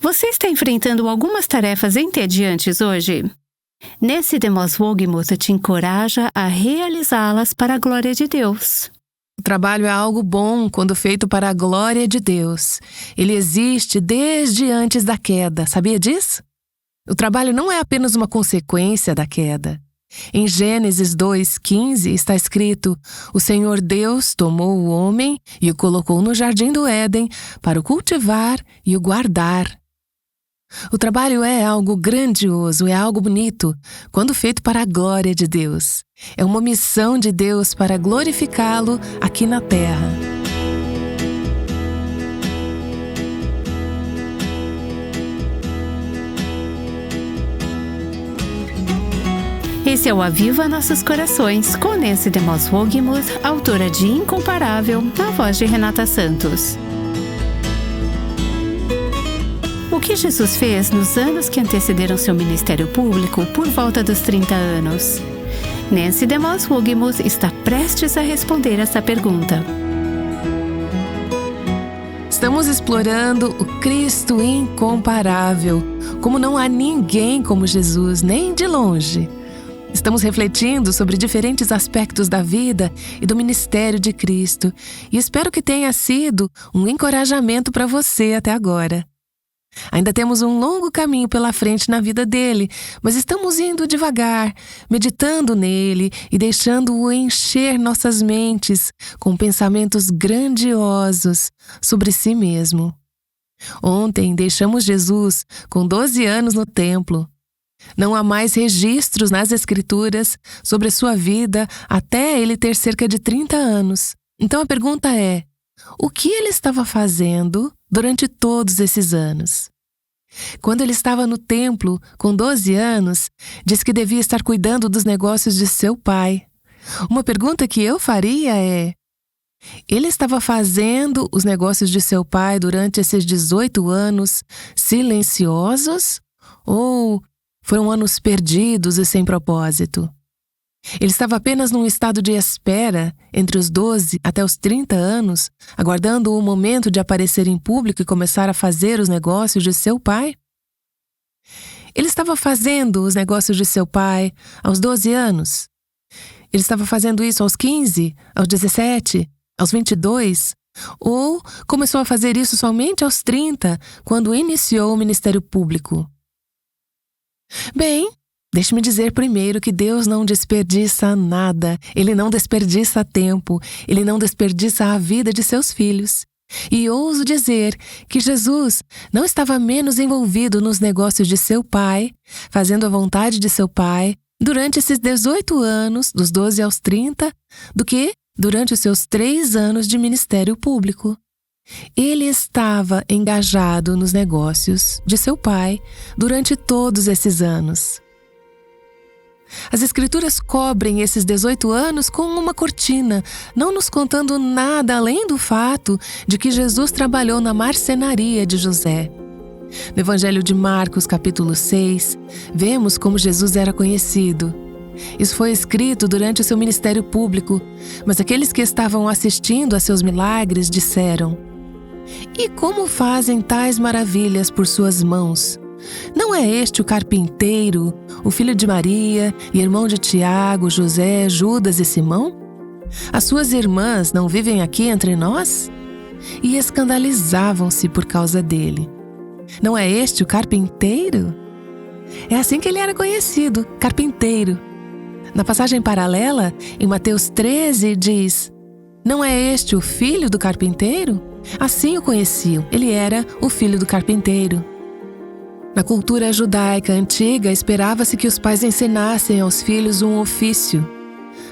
Você está enfrentando algumas tarefas entediantes hoje? Nancy DeMoss Wolgemuth te encoraja a realizá-las para a glória de Deus. O trabalho é algo bom quando feito para a glória de Deus. Ele existe desde antes da queda, sabia disso? O trabalho não é apenas uma consequência da queda. Em Gênesis 2:15 está escrito: o Senhor Deus tomou o homem e o colocou no jardim do Éden para o cultivar e o guardar. O trabalho é algo grandioso, é algo bonito, quando feito para a glória de Deus. É uma missão de Deus para glorificá-lo aqui na terra. Esse é o Aviva Nossos Corações, com Nancy DeMoss Wolgemuth, autora de Incomparável, na voz de Renata Santos. O que Jesus fez nos anos que antecederam seu ministério público por volta dos 30 anos? Nancy DeMoss Wolgemuth está prestes a responder essa pergunta. Estamos explorando o Cristo incomparável, como não há ninguém como Jesus, nem de longe. Estamos refletindo sobre diferentes aspectos da vida e do ministério de Cristo, e espero que tenha sido um encorajamento para você até agora. Ainda temos um longo caminho pela frente na vida dele, mas estamos indo devagar, meditando nele e deixando-o encher nossas mentes com pensamentos grandiosos sobre si mesmo. Ontem deixamos Jesus com 12 anos no templo. Não há mais registros nas Escrituras sobre sua vida até ele ter cerca de 30 anos. Então a pergunta é: o que ele estava fazendo durante todos esses anos? Quando ele estava no templo, com 12 anos, disse que devia estar cuidando dos negócios de seu pai. Uma pergunta que eu faria é: ele estava fazendo os negócios de seu pai durante esses 18 anos silenciosos? Ou foram anos perdidos e sem propósito? Ele estava apenas num estado de espera, entre os 12 até os 30 anos, aguardando o momento de aparecer em público e começar a fazer os negócios de seu pai? Ele estava fazendo os negócios de seu pai aos 12 anos? Ele estava fazendo isso aos 15, aos 17, aos 22? Ou começou a fazer isso somente aos 30, quando iniciou o ministério público? Bem, deixe-me dizer primeiro que Deus não desperdiça nada. Ele não desperdiça tempo. Ele não desperdiça a vida de seus filhos. E ouso dizer que Jesus não estava menos envolvido nos negócios de seu pai, fazendo a vontade de seu pai, durante esses 18 anos, dos 12 aos 30, do que durante os seus 3 anos de ministério público. Ele estava engajado nos negócios de seu pai durante todos esses anos. As Escrituras cobrem esses 18 anos com uma cortina, não nos contando nada além do fato de que Jesus trabalhou na marcenaria de José. No Evangelho de Marcos, capítulo 6, vemos como Jesus era conhecido. Isso foi escrito durante o seu ministério público, mas aqueles que estavam assistindo a seus milagres disseram: "E como fazem tais maravilhas por suas mãos? Não é este o carpinteiro, o filho de Maria e irmão de Tiago, José, Judas e Simão? As suas irmãs não vivem aqui entre nós?" E escandalizavam-se por causa dele. Não é este o carpinteiro? É assim que ele era conhecido, carpinteiro. Na passagem paralela, em Mateus 13, diz: "Não é este o filho do carpinteiro?" Assim o conheciam, ele era o filho do carpinteiro. Na cultura judaica antiga, esperava-se que os pais ensinassem aos filhos um ofício.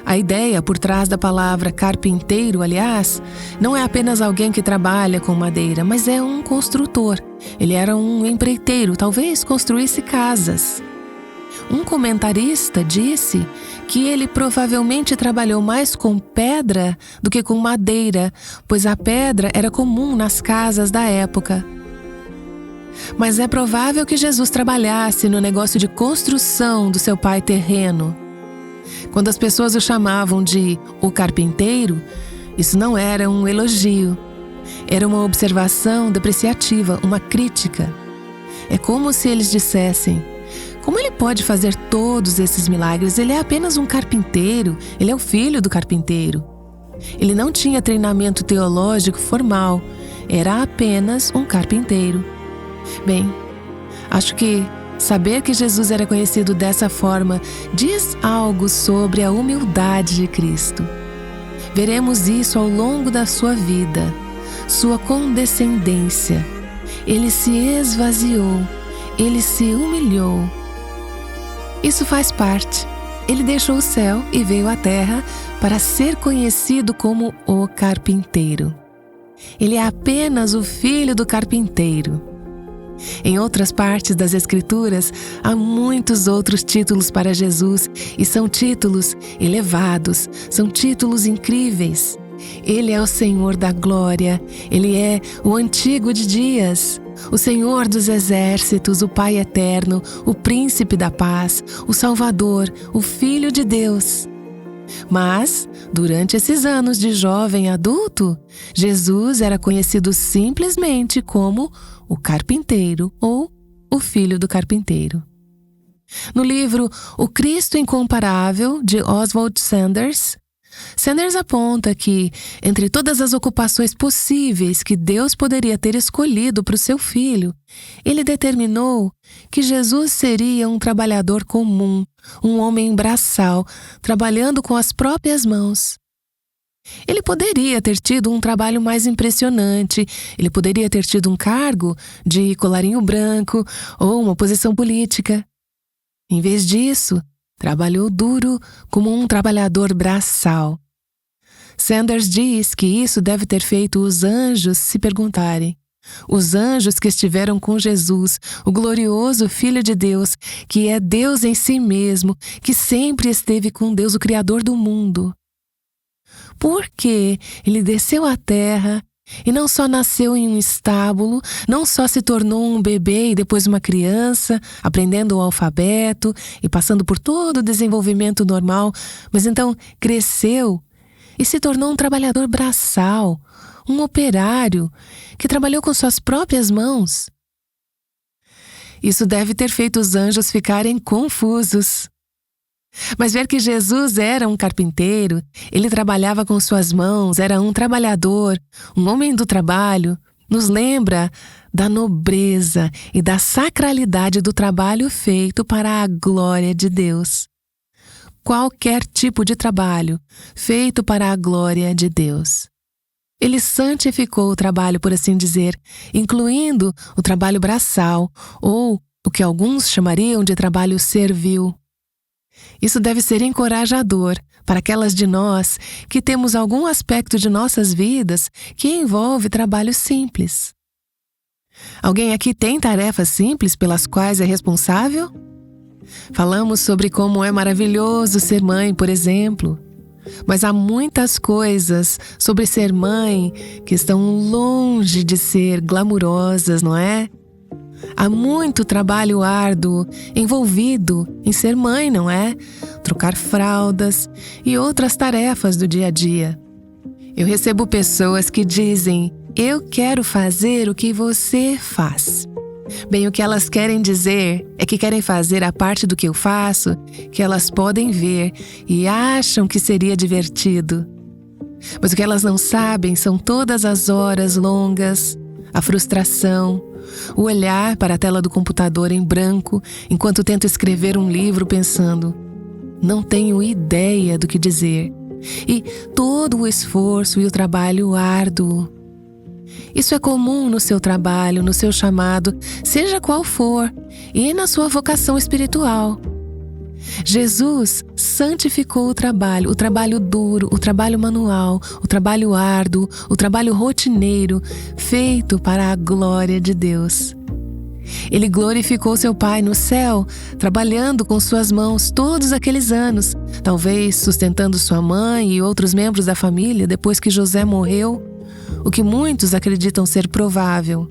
A ideia por trás da palavra carpinteiro, aliás, não é apenas alguém que trabalha com madeira, mas é um construtor. Ele era um empreiteiro, talvez construísse casas. Um comentarista disse que ele provavelmente trabalhou mais com pedra do que com madeira, pois a pedra era comum nas casas da época. Mas é provável que Jesus trabalhasse no negócio de construção do seu pai terreno. Quando as pessoas o chamavam de o carpinteiro, isso não era um elogio. Era uma observação depreciativa, uma crítica. É como se eles dissessem: como ele pode fazer todos esses milagres? Ele é apenas um carpinteiro, ele é o filho do carpinteiro. Ele não tinha treinamento teológico formal, era apenas um carpinteiro. Bem, acho que saber que Jesus era conhecido dessa forma diz algo sobre a humildade de Cristo. Veremos isso ao longo da sua vida, sua condescendência. Ele se esvaziou, ele se humilhou. Isso faz parte. Ele deixou o céu e veio à terra para ser conhecido como o carpinteiro. Ele é apenas o filho do carpinteiro. Em outras partes das Escrituras, há muitos outros títulos para Jesus, e são títulos elevados, são títulos incríveis. Ele é o Senhor da glória, Ele é o Antigo de Dias, o Senhor dos exércitos, o Pai eterno, o Príncipe da paz, o Salvador, o Filho de Deus. Mas, durante esses anos de jovem adulto, Jesus era conhecido simplesmente como o carpinteiro ou o filho do carpinteiro. No livro O Cristo Incomparável, de Oswald Sanders, Sanders aponta que, entre todas as ocupações possíveis que Deus poderia ter escolhido para o seu filho, ele determinou que Jesus seria um trabalhador comum, um homem braçal, trabalhando com as próprias mãos. Ele poderia ter tido um trabalho mais impressionante, ele poderia ter tido um cargo de colarinho branco ou uma posição política. Em vez disso, trabalhou duro como um trabalhador braçal. Sanders diz que isso deve ter feito os anjos se perguntarem. Os anjos que estiveram com Jesus, o glorioso Filho de Deus, que é Deus em si mesmo, que sempre esteve com Deus, o Criador do mundo. Por que ele desceu à terra e não só nasceu em um estábulo, não só se tornou um bebê e depois uma criança, aprendendo o alfabeto e passando por todo o desenvolvimento normal, mas então cresceu e se tornou um trabalhador braçal, um operário que trabalhou com suas próprias mãos? Isso deve ter feito os anjos ficarem confusos. Mas ver que Jesus era um carpinteiro, ele trabalhava com suas mãos, era um trabalhador, um homem do trabalho, nos lembra da nobreza e da sacralidade do trabalho feito para a glória de Deus. Qualquer tipo de trabalho feito para a glória de Deus. Ele santificou o trabalho, por assim dizer, incluindo o trabalho braçal, ou o que alguns chamariam de trabalho servil. Isso deve ser encorajador para aquelas de nós que temos algum aspecto de nossas vidas que envolve trabalho simples. Alguém aqui tem tarefas simples pelas quais é responsável? Falamos sobre como é maravilhoso ser mãe, por exemplo. Mas há muitas coisas sobre ser mãe que estão longe de ser glamurosas, não é? Há muito trabalho árduo envolvido em ser mãe, não é? Trocar fraldas e outras tarefas do dia a dia. Eu recebo pessoas que dizem: eu quero fazer o que você faz. Bem, o que elas querem dizer é que querem fazer a parte do que eu faço que elas podem ver e acham que seria divertido. Mas o que elas não sabem são todas as horas longas, a frustração, o olhar para a tela do computador em branco enquanto tento escrever um livro pensando: não tenho ideia do que dizer. E todo o esforço e o trabalho árduo. Isso é comum no seu trabalho, no seu chamado, seja qual for, e na sua vocação espiritual. Jesus santificou o trabalho duro, o trabalho manual, o trabalho árduo, o trabalho rotineiro, feito para a glória de Deus. Ele glorificou seu Pai no céu, trabalhando com suas mãos todos aqueles anos, talvez sustentando sua mãe e outros membros da família depois que José morreu, o que muitos acreditam ser provável.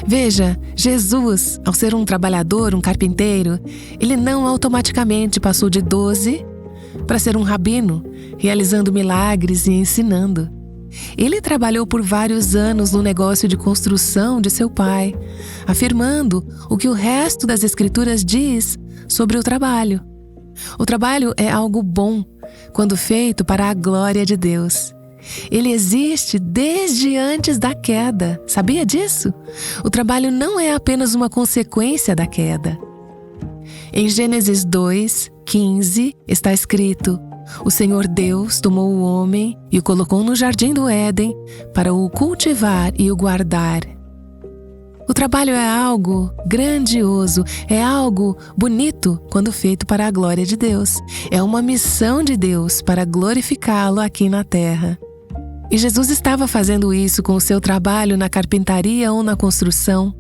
Veja, Jesus, ao ser um trabalhador, um carpinteiro, ele não automaticamente passou de 12 para ser um rabino, realizando milagres e ensinando. Ele trabalhou por vários anos no negócio de construção de seu pai, afirmando o que o resto das Escrituras diz sobre o trabalho. O trabalho é algo bom quando feito para a glória de Deus. Ele existe desde antes da queda. Sabia disso? O trabalho não é apenas uma consequência da queda. Em Gênesis 2:15 está escrito: o Senhor Deus tomou o homem e o colocou no jardim do Éden para o cultivar e o guardar. O trabalho é algo grandioso, é algo bonito quando feito para a glória de Deus. É uma missão de Deus para glorificá-lo aqui na terra. E Jesus estava fazendo isso com o seu trabalho na carpintaria ou na construção.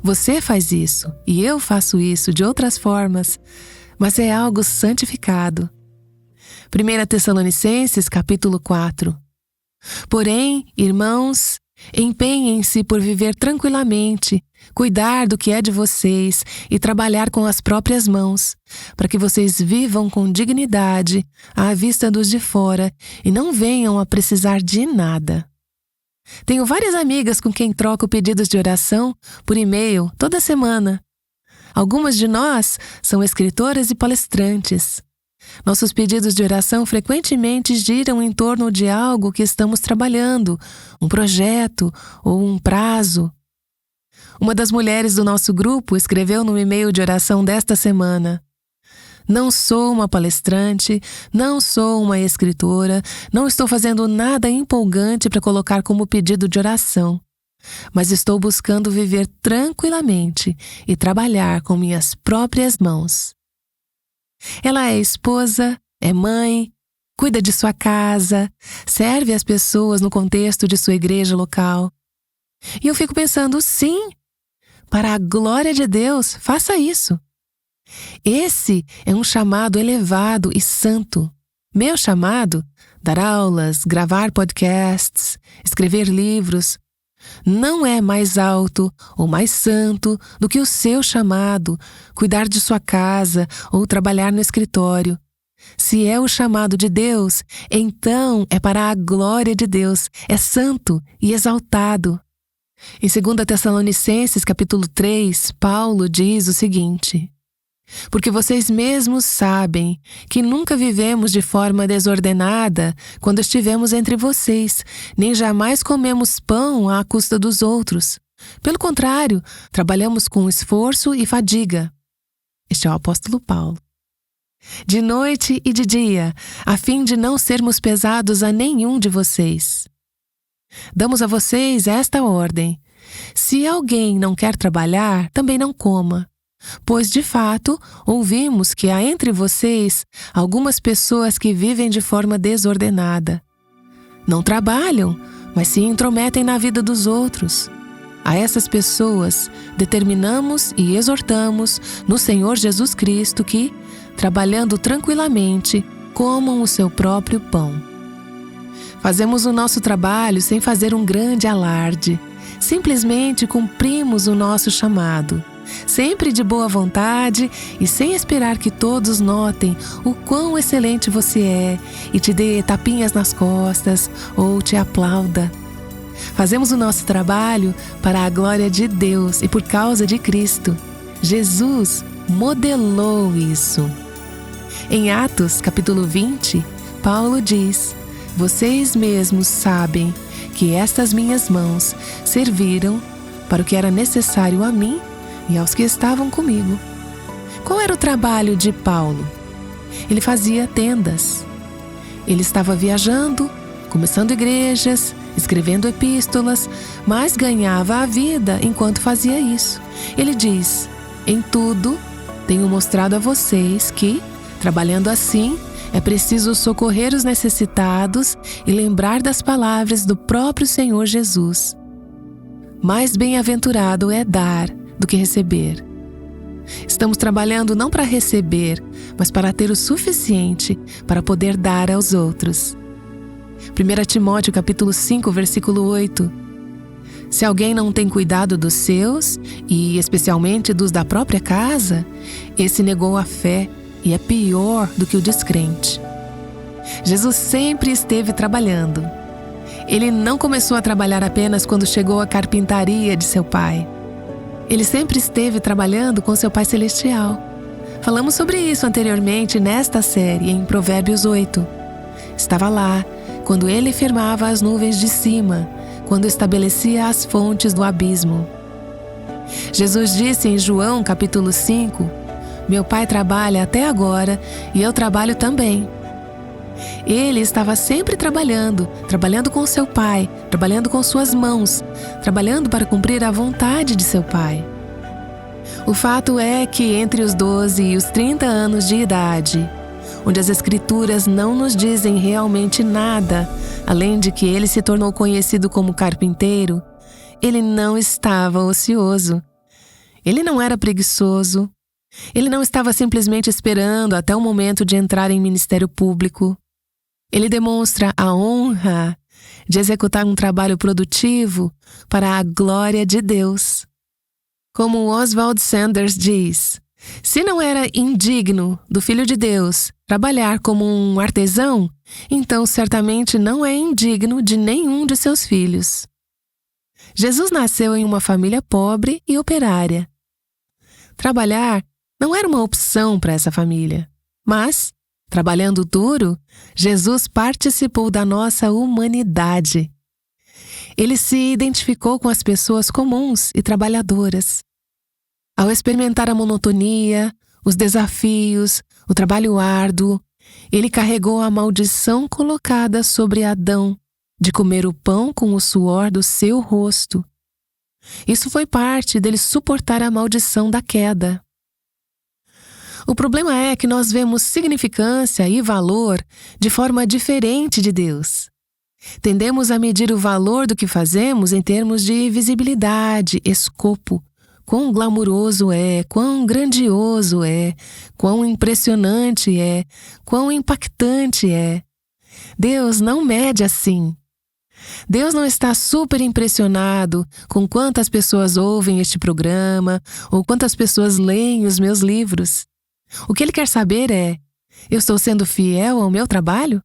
Você faz isso e eu faço isso de outras formas, mas é algo santificado. 1 Tessalonicenses capítulo 4. Porém, irmãos, empenhem-se por viver tranquilamente, cuidar do que é de vocês e trabalhar com as próprias mãos, para que vocês vivam com dignidade à vista dos de fora e não venham a precisar de nada. Tenho várias amigas com quem troco pedidos de oração por e-mail toda semana. Algumas de nós são escritoras e palestrantes. Nossos pedidos de oração frequentemente giram em torno de algo que estamos trabalhando, um projeto ou um prazo. Uma das mulheres do nosso grupo escreveu no e-mail de oração desta semana: não sou uma palestrante, não sou uma escritora, não estou fazendo nada empolgante para colocar como pedido de oração, mas estou buscando viver tranquilamente e trabalhar com minhas próprias mãos. Ela é esposa, é mãe, cuida de sua casa, serve as pessoas no contexto de sua igreja local. E eu fico pensando, sim, para a glória de Deus, faça isso. Esse é um chamado elevado e santo. Meu chamado, dar aulas, gravar podcasts, escrever livros, não é mais alto ou mais santo do que o seu chamado, cuidar de sua casa ou trabalhar no escritório. Se é o chamado de Deus, então é para a glória de Deus, é santo e exaltado. Em 2 Tessalonicenses capítulo 3, Paulo diz o seguinte: porque vocês mesmos sabem que nunca vivemos de forma desordenada quando estivemos entre vocês, nem jamais comemos pão à custa dos outros. Pelo contrário, trabalhamos com esforço e fadiga. Este é o apóstolo Paulo. De noite e de dia, a fim de não sermos pesados a nenhum de vocês. Damos a vocês esta ordem: se alguém não quer trabalhar, também não coma. Pois, de fato, ouvimos que há entre vocês algumas pessoas que vivem de forma desordenada. Não trabalham, mas se intrometem na vida dos outros. A essas pessoas determinamos e exortamos no Senhor Jesus Cristo que, trabalhando tranquilamente, comam o seu próprio pão. Fazemos o nosso trabalho sem fazer um grande alarde. Simplesmente cumprimos o nosso chamado, sempre de boa vontade e sem esperar que todos notem o quão excelente você é e te dê tapinhas nas costas ou te aplauda. Fazemos o nosso trabalho para a glória de Deus e por causa de Cristo. Jesus modelou isso. Em Atos, capítulo 20, Paulo diz: vocês mesmos sabem que estas minhas mãos serviram para o que era necessário a mim e aos que estavam comigo. Qual era o trabalho de Paulo? Ele fazia tendas. Ele estava viajando, começando igrejas, escrevendo epístolas, mas ganhava a vida enquanto fazia isso. Ele diz: em tudo tenho mostrado a vocês que, trabalhando assim, é preciso socorrer os necessitados e lembrar das palavras do próprio Senhor Jesus. Mais bem-aventurado é dar do que receber. Estamos trabalhando não para receber, mas para ter o suficiente para poder dar aos outros. 1 Timóteo capítulo 5, versículo 8. Se alguém não tem cuidado dos seus, e especialmente dos da própria casa, esse negou a fé e é pior do que o descrente. Jesus sempre esteve trabalhando. Ele não começou a trabalhar apenas quando chegou à carpintaria de seu pai. Ele sempre esteve trabalhando com seu Pai Celestial. Falamos sobre isso anteriormente nesta série, em Provérbios 8. Estava lá, quando ele firmava as nuvens de cima, quando estabelecia as fontes do abismo. Jesus disse em João capítulo 5, meu Pai trabalha até agora e eu trabalho também. Ele estava sempre trabalhando com seu Pai, trabalhando com suas mãos, trabalhando para cumprir a vontade de seu Pai. O fato é que entre os 12 e os 30 anos de idade, onde as Escrituras não nos dizem realmente nada, além de que ele se tornou conhecido como carpinteiro, ele não estava ocioso. Ele não era preguiçoso. Ele não estava simplesmente esperando até o momento de entrar em ministério público. Ele demonstra a honra de executar um trabalho produtivo para a glória de Deus. Como Oswald Sanders diz, se não era indigno do Filho de Deus trabalhar como um artesão, então certamente não é indigno de nenhum de seus filhos. Jesus nasceu em uma família pobre e operária. Trabalhar não era uma opção para essa família, mas, trabalhando duro, Jesus participou da nossa humanidade. Ele se identificou com as pessoas comuns e trabalhadoras. Ao experimentar a monotonia, os desafios, o trabalho árduo, ele carregou a maldição colocada sobre Adão, de comer o pão com o suor do seu rosto. Isso foi parte dele suportar a maldição da queda. O problema é que nós vemos significância e valor de forma diferente de Deus. Tendemos a medir o valor do que fazemos em termos de visibilidade, escopo, quão glamuroso é, quão grandioso é, quão impressionante é, quão impactante é. Deus não mede assim. Deus não está super impressionado com quantas pessoas ouvem este programa ou quantas pessoas leem os meus livros. O que Ele quer saber é, eu estou sendo fiel ao meu trabalho?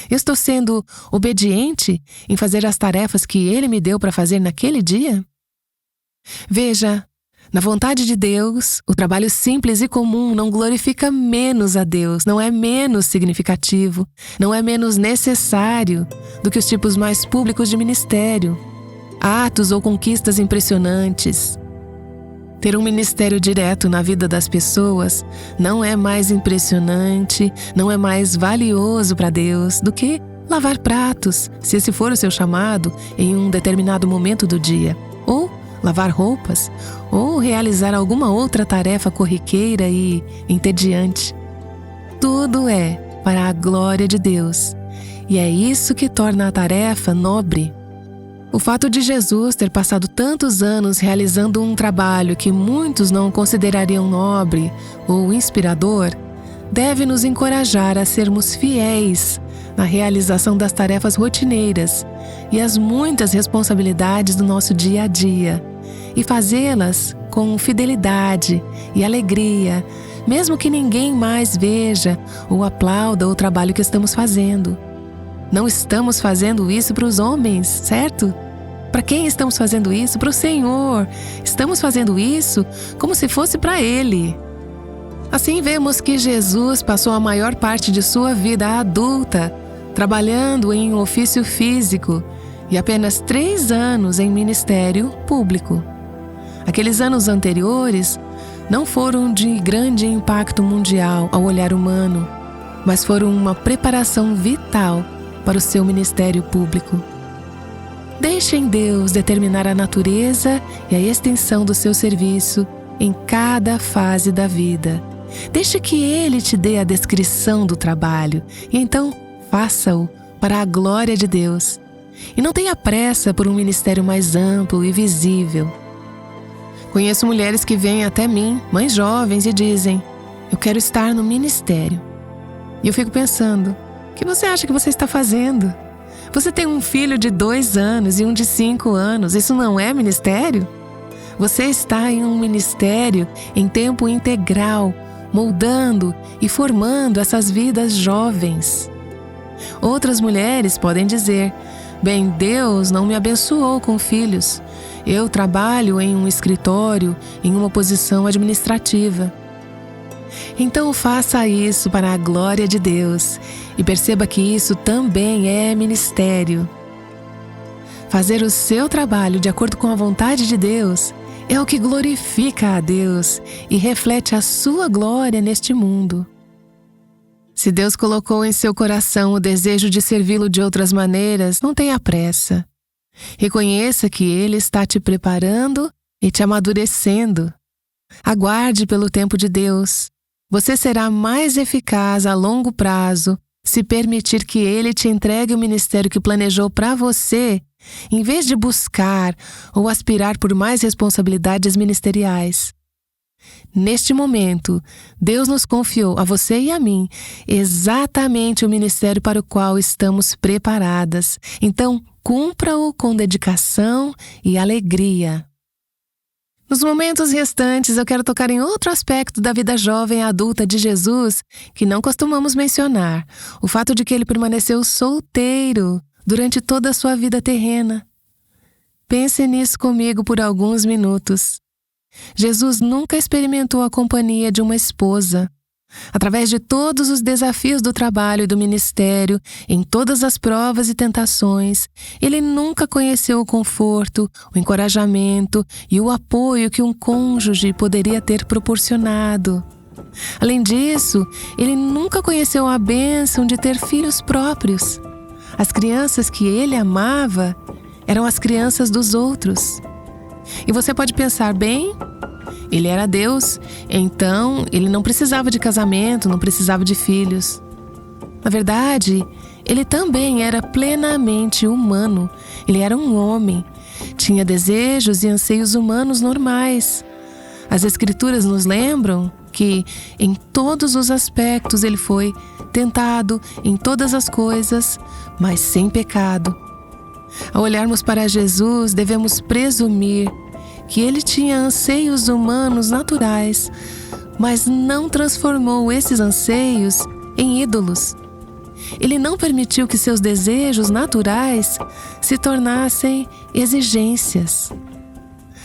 Eu estou sendo obediente em fazer as tarefas que Ele me deu para fazer naquele dia? Veja, na vontade de Deus, o trabalho simples e comum não glorifica menos a Deus, não é menos significativo, não é menos necessário do que os tipos mais públicos de ministério, atos ou conquistas impressionantes. Ter um ministério direto na vida das pessoas não é mais impressionante, não é mais valioso para Deus do que lavar pratos, se esse for o seu chamado, em um determinado momento do dia, ou lavar roupas, ou realizar alguma outra tarefa corriqueira e entediante. Tudo é para a glória de Deus, e é isso que torna a tarefa nobre. O fato de Jesus ter passado tantos anos realizando um trabalho que muitos não considerariam nobre ou inspirador, deve nos encorajar a sermos fiéis na realização das tarefas rotineiras e as muitas responsabilidades do nosso dia a dia, e fazê-las com fidelidade e alegria, mesmo que ninguém mais veja ou aplauda o trabalho que estamos fazendo. Não estamos fazendo isso para os homens, certo? Para quem estamos fazendo isso? Para o Senhor. Estamos fazendo isso como se fosse para Ele. Assim vemos que Jesus passou a maior parte de sua vida adulta trabalhando em um ofício físico e apenas 3 anos em ministério público. Aqueles anos anteriores não foram de grande impacto mundial ao olhar humano, mas foram uma preparação vital para o seu ministério público. Deixem Deus determinar a natureza e a extensão do seu serviço em cada fase da vida. Deixe que Ele te dê a descrição do trabalho e então faça-o para a glória de Deus. E não tenha pressa por um ministério mais amplo e visível. Conheço mulheres que vêm até mim, mães jovens, e dizem: eu quero estar no ministério. E eu fico pensando, o que você acha que você está fazendo? Você tem um filho de 2 anos e um de 5 anos, isso não é ministério? Você está em um ministério em tempo integral, moldando e formando essas vidas jovens. Outras mulheres podem dizer: Bem, Deus não me abençoou com filhos. Eu trabalho em um escritório, em uma posição administrativa. Então faça isso para a glória de Deus e perceba que isso também é ministério. Fazer o seu trabalho de acordo com a vontade de Deus é o que glorifica a Deus e reflete a sua glória neste mundo. Se Deus colocou em seu coração o desejo de servi-lo de outras maneiras, não tenha pressa. Reconheça que Ele está te preparando e te amadurecendo. Aguarde pelo tempo de Deus. Você será mais eficaz a longo prazo se permitir que Ele te entregue o ministério que planejou para você, em vez de buscar ou aspirar por mais responsabilidades ministeriais. Neste momento, Deus nos confiou a você e a mim exatamente o ministério para o qual estamos preparadas. Então, cumpra-o com dedicação e alegria. Nos momentos restantes, eu quero tocar em outro aspecto da vida jovem e adulta de Jesus que não costumamos mencionar: o fato de que ele permaneceu solteiro durante toda a sua vida terrena. Pense nisso comigo por alguns minutos. Jesus nunca experimentou a companhia de uma esposa. Através de todos os desafios do trabalho e do ministério, em todas as provas e tentações, ele nunca conheceu o conforto, o encorajamento e o apoio que um cônjuge poderia ter proporcionado. Além disso, ele nunca conheceu a bênção de ter filhos próprios. As crianças que ele amava eram as crianças dos outros. E você pode pensar, bem, ele era Deus, então ele não precisava de casamento, não precisava de filhos. Na verdade, ele também era plenamente humano. Ele era um homem, tinha desejos e anseios humanos normais. As Escrituras nos lembram que, em todos os aspectos, ele foi tentado em todas as coisas, mas sem pecado. Ao olharmos para Jesus, devemos presumir que ele tinha anseios humanos naturais, mas não transformou esses anseios em ídolos. Ele não permitiu que seus desejos naturais se tornassem exigências.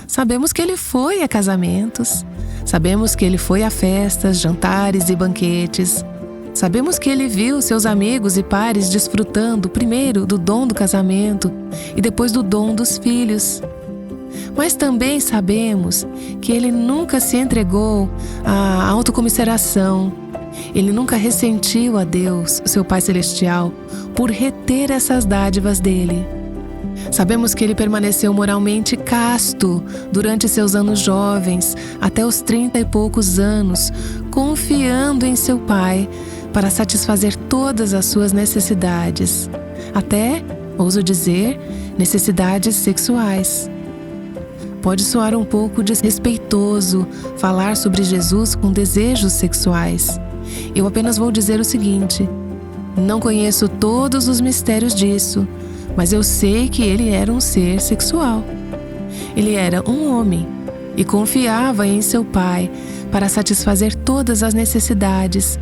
Sabemos que ele foi a casamentos, sabemos que ele foi a festas, jantares e banquetes. Sabemos que ele viu seus amigos e pares desfrutando primeiro do dom do casamento e depois do dom dos filhos. Mas também sabemos que ele nunca se entregou à autocomiseração. Ele nunca ressentiu a Deus, seu Pai Celestial, por reter essas dádivas dele. Sabemos que ele permaneceu moralmente casto durante seus anos jovens, até os 30 e poucos anos, confiando em seu Pai para satisfazer todas as suas necessidades, até, ouso dizer, necessidades sexuais. Pode soar um pouco desrespeitoso falar sobre Jesus com desejos sexuais. Eu apenas vou dizer o seguinte: não conheço todos os mistérios disso, mas eu sei que ele era um ser sexual. Ele era um homem e confiava em seu Pai para satisfazer todas as necessidades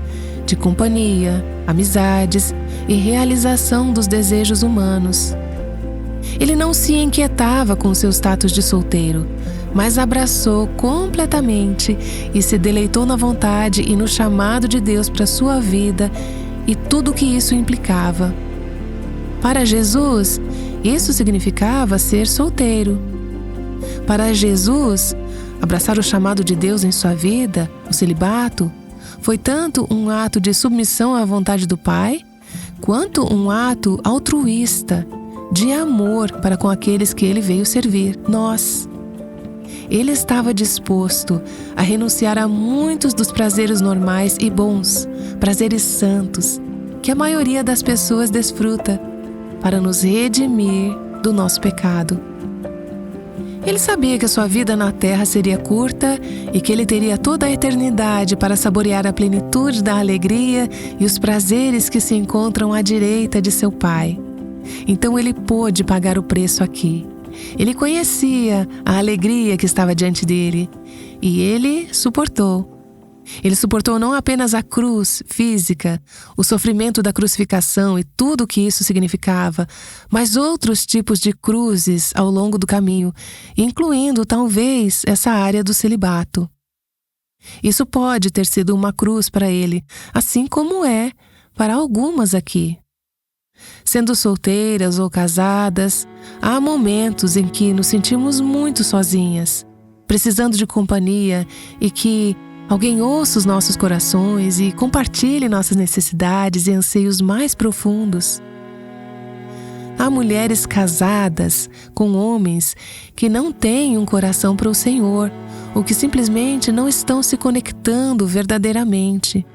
de companhia, amizades e realização dos desejos humanos. Ele não se inquietava com seu status de solteiro, mas abraçou completamente e se deleitou na vontade e no chamado de Deus para sua vida e tudo o que isso implicava. Para Jesus, isso significava ser solteiro. Para Jesus, abraçar o chamado de Deus em sua vida, o celibato, foi tanto um ato de submissão à vontade do Pai, quanto um ato altruísta, de amor para com aqueles que ele veio servir, nós. Ele estava disposto a renunciar a muitos dos prazeres normais e bons, prazeres santos, que a maioria das pessoas desfruta, para nos redimir do nosso pecado. Ele sabia que a sua vida na terra seria curta e que ele teria toda a eternidade para saborear a plenitude da alegria e os prazeres que se encontram à direita de seu Pai. Então ele pôde pagar o preço aqui. Ele conhecia a alegria que estava diante dele e ele suportou. Ele suportou não apenas a cruz física, o sofrimento da crucificação e tudo o que isso significava, mas outros tipos de cruzes ao longo do caminho, incluindo talvez essa área do celibato. Isso pode ter sido uma cruz para ele, assim como é para algumas aqui. Sendo solteiras ou casadas, há momentos em que nos sentimos muito sozinhas, precisando de companhia e que alguém ouça os nossos corações e compartilhe nossas necessidades e anseios mais profundos. Há mulheres casadas com homens que não têm um coração para o Senhor ou que simplesmente não estão se conectando verdadeiramente.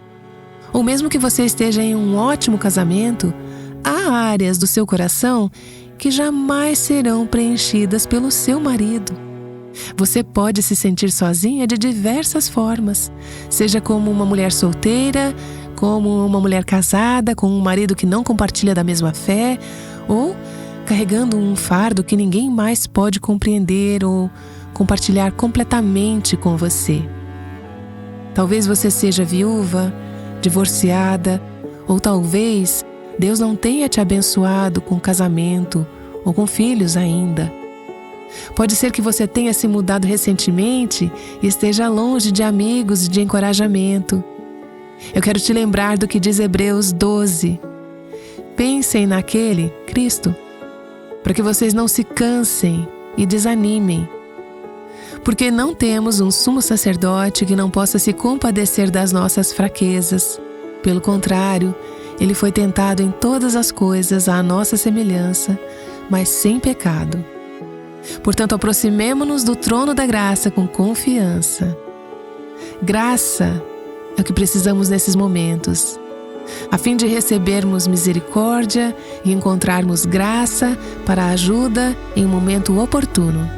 Ou mesmo que você esteja em um ótimo casamento, há áreas do seu coração que jamais serão preenchidas pelo seu marido. Você pode se sentir sozinha de diversas formas, seja como uma mulher solteira, como uma mulher casada, com um marido que não compartilha da mesma fé, ou carregando um fardo que ninguém mais pode compreender ou compartilhar completamente com você. Talvez você seja viúva, divorciada, ou talvez Deus não tenha te abençoado com casamento ou com filhos ainda. Pode ser que você tenha se mudado recentemente e esteja longe de amigos e de encorajamento. Eu quero te lembrar do que diz Hebreus 12. Pensem naquele, Cristo, para que vocês não se cansem e desanimem. Porque não temos um sumo sacerdote que não possa se compadecer das nossas fraquezas. Pelo contrário, ele foi tentado em todas as coisas à nossa semelhança, mas sem pecado. Portanto, aproximemo-nos do trono da graça com confiança. Graça é o que precisamos nesses momentos, a fim de recebermos misericórdia e encontrarmos graça para a ajuda em um momento oportuno.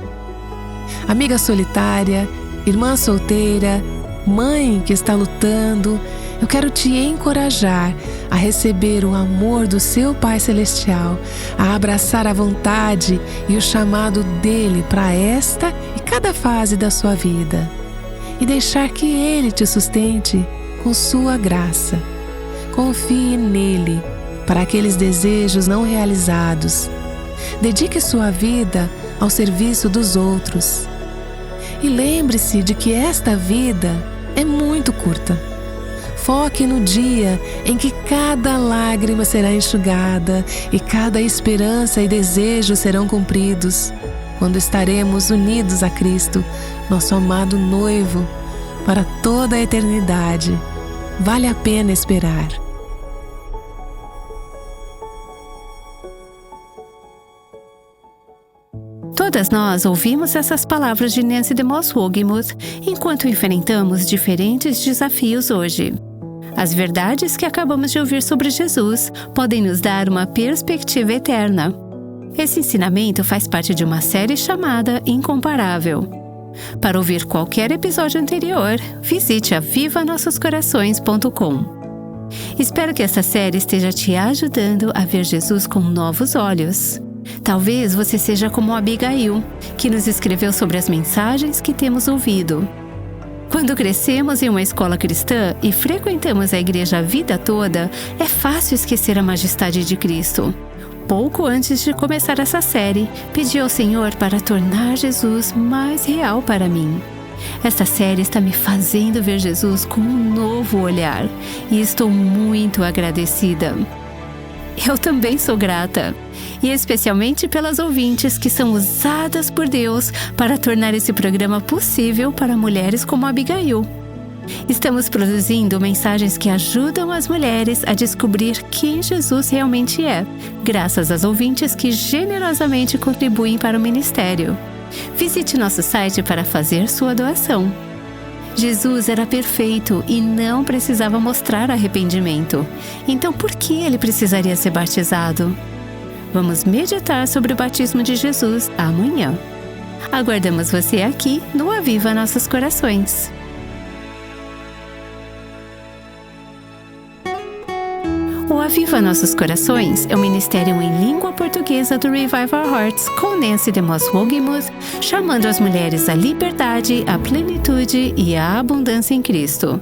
Amiga solitária, irmã solteira, mãe que está lutando, eu quero te encorajar a receber o amor do seu Pai Celestial, a abraçar a vontade e o chamado dele para esta e cada fase da sua vida, e deixar que ele te sustente com sua graça. Confie nele para aqueles desejos não realizados. Dedique sua vida ao serviço dos outros. E lembre-se de que esta vida é muito curta. Foque no dia em que cada lágrima será enxugada e cada esperança e desejo serão cumpridos, quando estaremos unidos a Cristo, nosso amado noivo, para toda a eternidade. Vale a pena esperar. Todas nós ouvimos essas palavras de Nancy DeMoss Wogemuth enquanto enfrentamos diferentes desafios hoje. As verdades que acabamos de ouvir sobre Jesus podem nos dar uma perspectiva eterna. Esse ensinamento faz parte de uma série chamada Incomparável. Para ouvir qualquer episódio anterior, visite avivanossoscorações.com. Espero que essa série esteja te ajudando a ver Jesus com novos olhos. Talvez você seja como Abigail, que nos escreveu sobre as mensagens que temos ouvido. Quando crescemos em uma escola cristã e frequentamos a igreja a vida toda, é fácil esquecer a majestade de Cristo. Pouco antes de começar essa série, pedi ao Senhor para tornar Jesus mais real para mim. Esta série está me fazendo ver Jesus com um novo olhar e estou muito agradecida. Eu também sou grata, e especialmente pelas ouvintes que são usadas por Deus para tornar esse programa possível para mulheres como Abigail. Estamos produzindo mensagens que ajudam as mulheres a descobrir quem Jesus realmente é, graças às ouvintes que generosamente contribuem para o ministério. Visite nosso site para fazer sua doação. Jesus era perfeito e não precisava mostrar arrependimento. Então, por que ele precisaria ser batizado? Vamos meditar sobre o batismo de Jesus amanhã. Aguardamos você aqui no Aviva Nossos Corações. O Aviva Nossos Corações é um ministério em língua portuguesa do Revive Our Hearts com Nancy DeMoss Wogemuth, chamando as mulheres à liberdade, à plenitude e à abundância em Cristo.